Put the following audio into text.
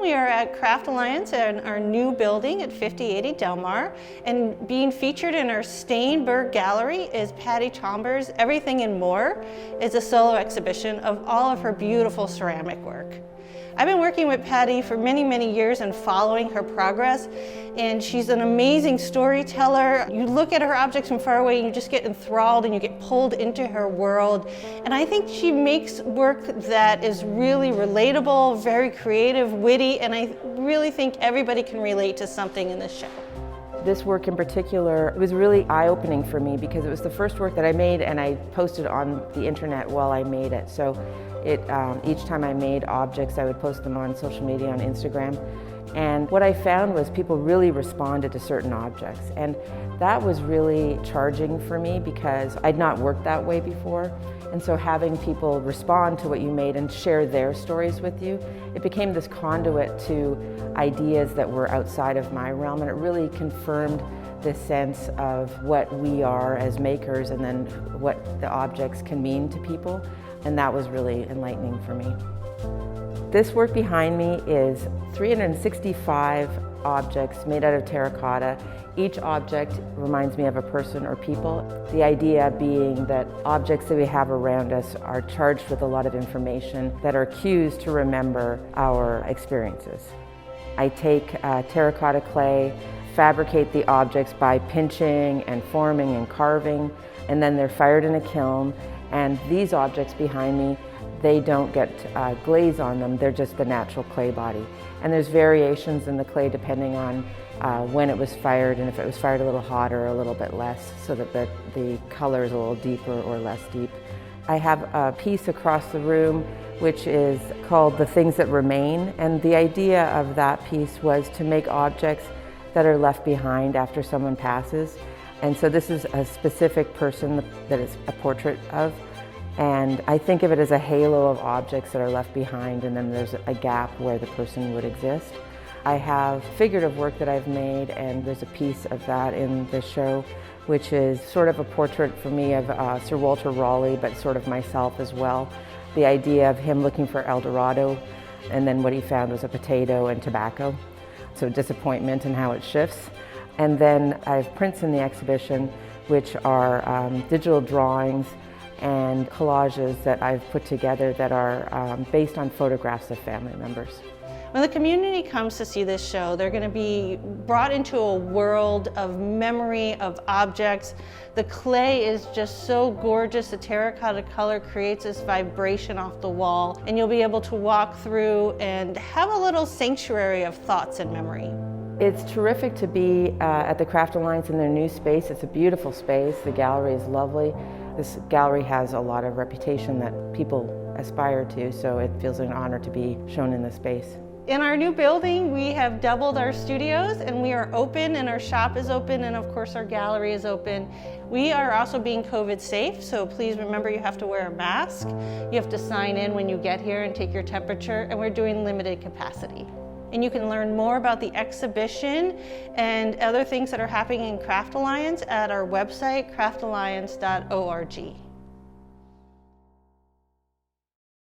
We are at Craft Alliance in our new building at 5080 Delmar, and being featured in our Staenberg Gallery is Pattie Chalmers. Everything and More is a solo exhibition of all of her beautiful ceramic work. I've been working with Pattie for many, many years and following her progress, and she's an amazing storyteller. You look at her objects from far away and you just get enthralled and you get pulled into her world. And I think she makes work that is really relatable, very creative, witty, and I really think everybody can relate to something in this show. This work in particular, it was really eye-opening for me because it was the first work that I made and I posted on the internet while I made it. So each time I made objects, I would post them on social media, on Instagram. And what I found was people really responded to certain objects. And that was really charging for me because I'd not worked that way before. And so having people respond to what you made and share their stories with you, it became this conduit to ideas that were outside of my realm, and it really confirmed this sense of what we are as makers and then what the objects can mean to people. And that was really enlightening for me. This work behind me is 365 objects made out of terracotta. Each object reminds me of a person or people. The idea being that objects that we have around us are charged with a lot of information that are cues to remember our experiences. I take terracotta clay, fabricate the objects by pinching and forming and carving, and then they're fired in a kiln. And these objects behind me, they don't get glaze on them, they're just the natural clay body. And there's variations in the clay depending on when it was fired, and if it was fired a little hotter or a little bit less, so that the color is a little deeper or less deep. I have a piece across the room which is called The Things That Remain, and the idea of that piece was to make objects that are left behind after someone passes. And so this is a specific person that it's a portrait of. And I think of it as a halo of objects that are left behind, and then there's a gap where the person would exist. I have figurative work that I've made, and there's a piece of that in the show, which is sort of a portrait for me of Sir Walter Raleigh, but sort of myself as well. The idea of him looking for El Dorado, and then what he found was a potato and tobacco. So disappointment and how it shifts. And then I have prints in the exhibition, which are digital drawings and collages that I've put together that are based on photographs of family members. When the community comes to see this show, they're going to be brought into a world of memory, of objects. The clay is just so gorgeous. The terracotta color creates this vibration off the wall, and you'll be able to walk through and have a little sanctuary of thoughts and memory. It's terrific to be at the Craft Alliance in their new space. It's a beautiful space. The gallery is lovely. This gallery has a lot of reputation that people aspire to, so it feels an honor to be shown in this space. In our new building, we have doubled our studios, and we are open, and our shop is open, and of course our gallery is open. We are also being COVID safe, so please remember you have to wear a mask. You have to sign in when you get here and take your temperature, and we're doing limited capacity. And you can learn more about the exhibition and other things that are happening in Craft Alliance at our website, craftalliance.org.